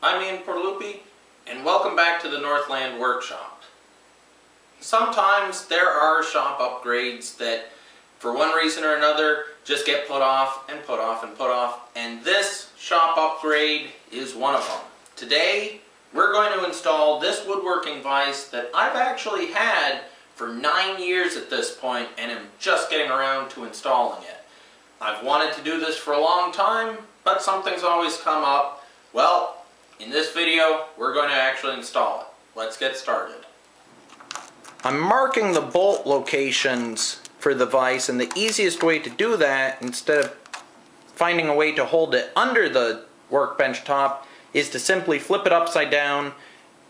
I'm Iain, and welcome back to the Northland Workshop. Sometimes there are shop upgrades that, for one reason or another, just get put off and put off and put off, and this shop upgrade is one of them. Today, we're going to install this woodworking vise that I've actually had for 9 years at this point, and am just getting around to installing it. I've wanted to do this for a long time, but something's always come up. Well, in this video, we're going to actually install it. Let's get started. I'm marking the bolt locations for the vise, and the easiest way to do that, instead of finding a way to hold it under the workbench top, is to simply flip it upside down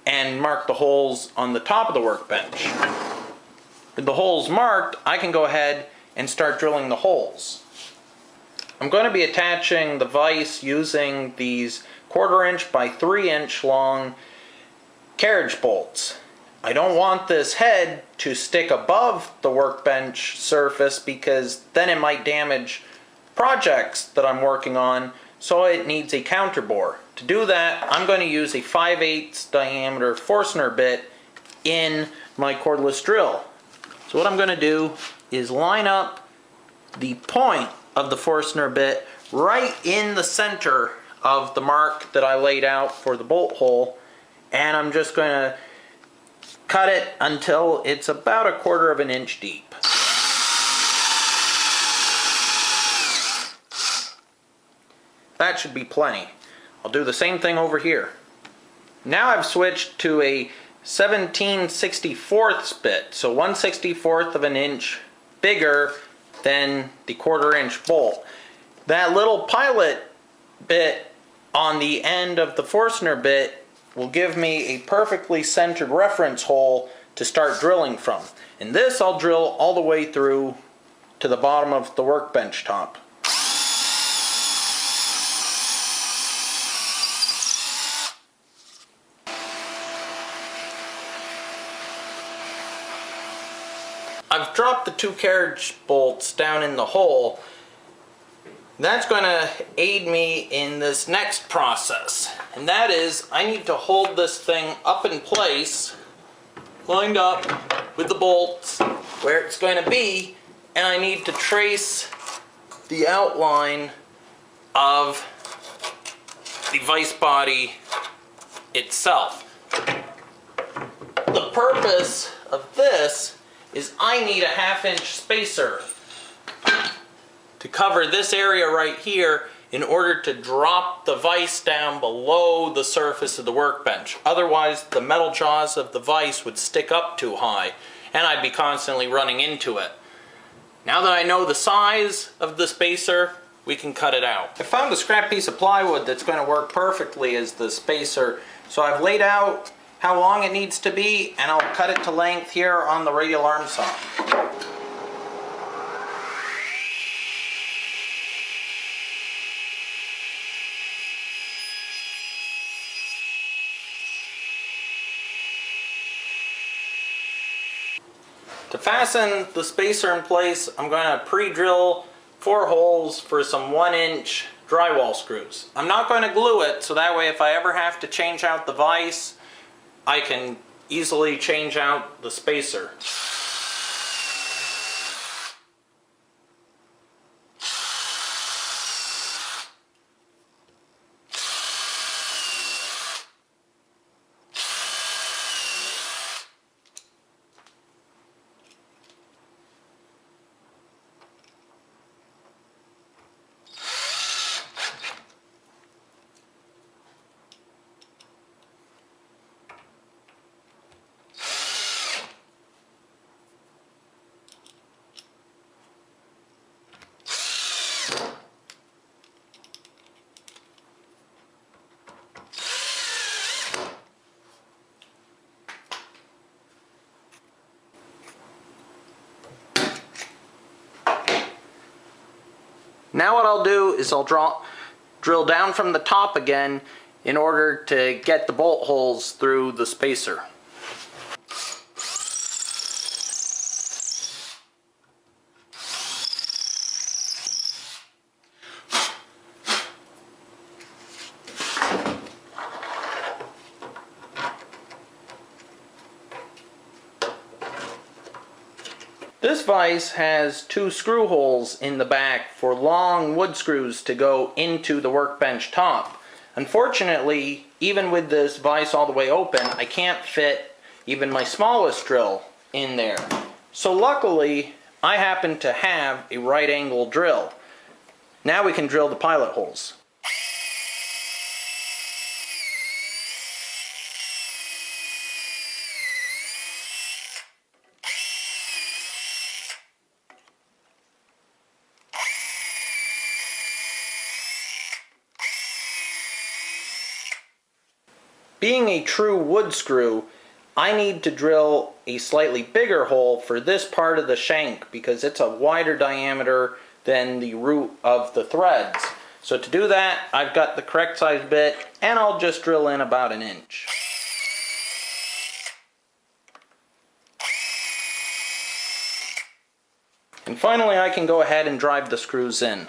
and mark the holes on the top of the workbench. With the holes marked, I can go ahead and start drilling the holes. I'm going to be attaching the vise using these 1/4 inch by 3 inch long carriage bolts. I don't want this head to stick above the workbench surface because then it might damage projects that I'm working on, so it needs a counter bore. To do that, I'm going to use a 5/8 diameter Forstner bit in my cordless drill. So what I'm going to do is line up the point of the Forstner bit right in the center of the mark that I laid out for the bolt hole, and I'm just going to cut it until it's about 1/4 inch deep. That should be plenty. I'll do the same thing over here. Now I've switched to a 17/64 bit, so 1/64 of an inch bigger than the 1/4 inch bolt. That little pilot bit on the end of the Forstner bit will give me a perfectly centered reference hole to start drilling from. And this I'll drill all the way through to the bottom of the workbench top. I've dropped the 2 carriage bolts down in the hole. That's going to aid me in this next process, and that is I need to hold this thing up in place, lined up with the bolts where it's going to be, and I need to trace the outline of the vise body itself. The purpose of this is I need a 1/2 inch spacer to cover this area right here in order to drop the vise down below the surface of the workbench. Otherwise, the metal jaws of the vise would stick up too high, and I'd be constantly running into it. Now that I know the size of the spacer, we can cut it out. I found a scrap piece of plywood that's going to work perfectly as the spacer, so I've laid out how long it needs to be, and I'll cut it to length here on the radial arm saw. To fasten the spacer in place, I'm going to pre-drill 4 holes for some 1 inch drywall screws. I'm not going to glue it, so that way if I ever have to change out the vise, I can easily change out the spacer. Now what I'll do is I'll drill down from the top again in order to get the bolt holes through the spacer. This vise has 2 screw holes in the back for long wood screws to go into the workbench top. Unfortunately, even with this vise all the way open, I can't fit even my smallest drill in there. So luckily, I happen to have a right angle drill. Now we can drill the pilot holes. Being a true wood screw, I need to drill a slightly bigger hole for this part of the shank because it's a wider diameter than the root of the threads. So to do that, I've got the correct size bit and I'll just drill in about 1 inch. And finally I can go ahead and drive the screws in.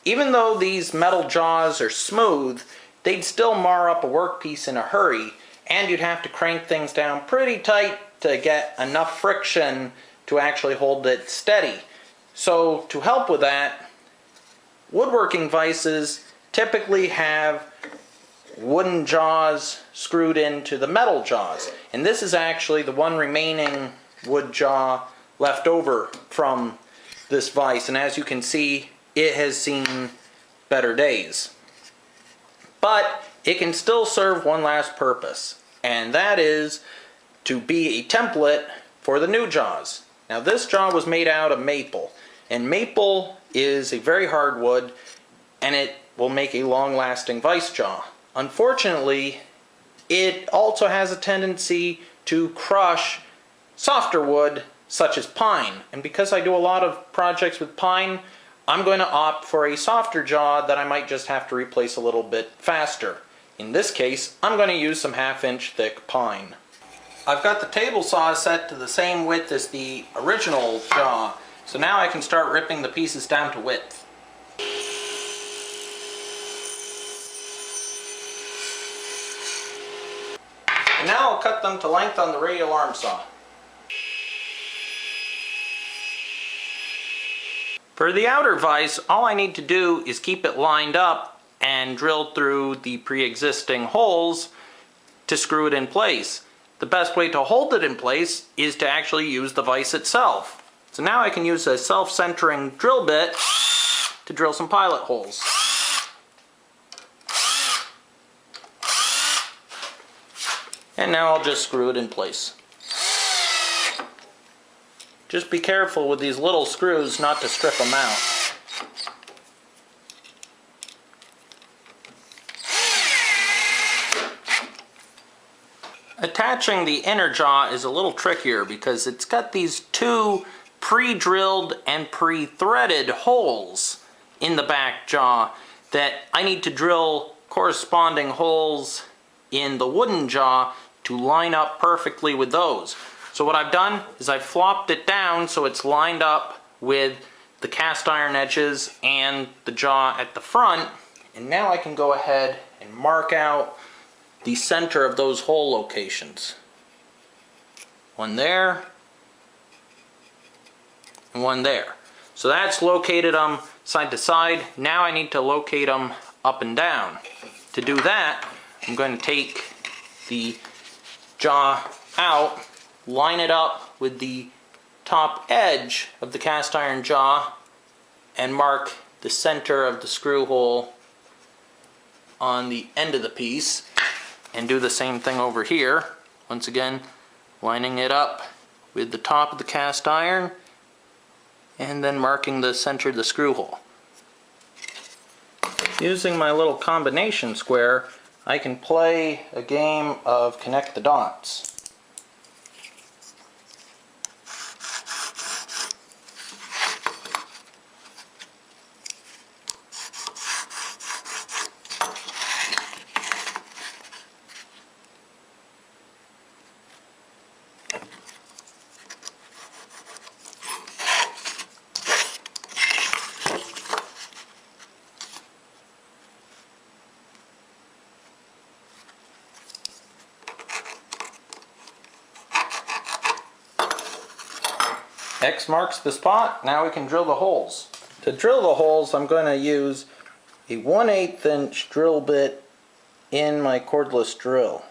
Even though these metal jaws are smooth, they'd still mar up a workpiece in a hurry, and you'd have to crank things down pretty tight to get enough friction to actually hold it steady. So to help with that, woodworking vices typically have wooden jaws screwed into the metal jaws, and this is actually the one remaining wood jaw left over from this vise, and as you can see, it has seen better days. But it can still serve one last purpose, and that is to be a template for the new jaws. Now this jaw was made out of maple, and maple is a very hard wood, and it will make a long-lasting vise jaw. Unfortunately, it also has a tendency to crush softer wood such as pine, and because I do a lot of projects with pine, I'm going to opt for a softer jaw that I might just have to replace a little bit faster. In this case, I'm going to use some 1/2 inch thick pine. I've got the table saw set to the same width as the original jaw, so now I can start ripping the pieces down to width. And now I'll cut them to length on the radial arm saw. For the outer vise, all I need to do is keep it lined up and drill through the pre-existing holes to screw it in place. The best way to hold it in place is to actually use the vise itself. So now I can use a self-centering drill bit to drill some pilot holes. And now I'll just screw it in place. Just be careful with these little screws not to strip them out. Attaching the inner jaw is a little trickier because it's got these 2 pre-drilled and pre-threaded holes in the back jaw that I need to drill corresponding holes in the wooden jaw to line up perfectly with those. So what I've done is I've flopped it down so it's lined up with the cast iron edges and the jaw at the front, and now I can go ahead and mark out the center of those hole locations. One there, and one there. So that's located them side to side. Now I need to locate them up and down. To do that, I'm going to take the jaw out, line it up with the top edge of the cast iron jaw, and mark the center of the screw hole on the end of the piece, and do the same thing over here. Once again, lining it up with the top of the cast iron, and then marking the center of the screw hole. Using my little combination square, I can play a game of connect the dots. X marks the spot. Now we can drill the holes. To drill the holes, I'm going to use a 1/8 inch drill bit in my cordless drill.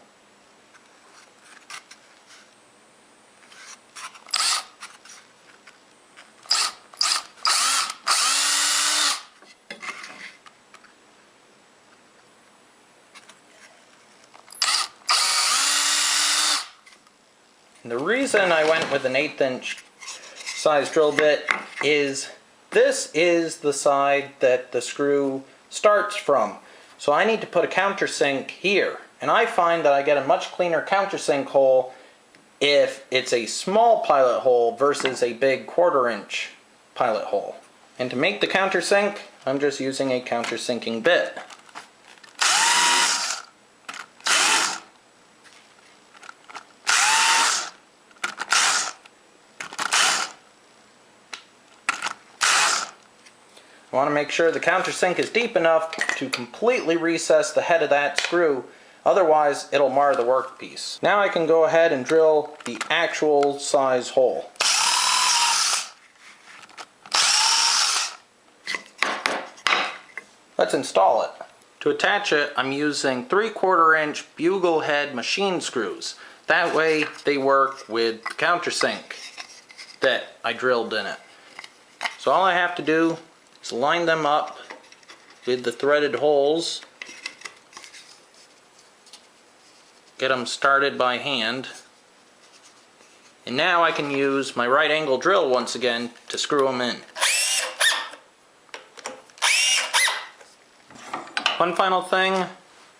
And the reason I went with an 1/8 inch size drill bit is this is the side that the screw starts from. So I need to put a countersink here. And I find that I get a much cleaner countersink hole if it's a small pilot hole versus a big 1/4 inch pilot hole. And to make the countersink, I'm just using a countersinking bit. I want to make sure the countersink is deep enough to completely recess the head of that screw, otherwise it'll mar the workpiece. Now I can go ahead and drill the actual size hole. Let's install it. To attach it, I'm using 3/4 inch bugle head machine screws. That way they work with the countersink that I drilled in it. So all I have to do is line them up with the threaded holes, get them started by hand, and now I can use my right angle drill once again to screw them in. One final thing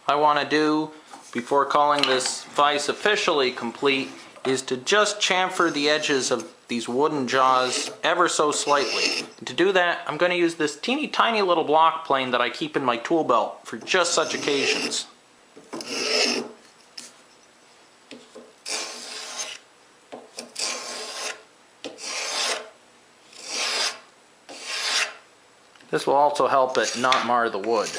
I want to do before calling this vise officially complete is to just chamfer the edges of these wooden jaws ever so slightly. And to do that, I'm going to use this teeny tiny little block plane that I keep in my tool belt for just such occasions. This will also help it not mar the wood.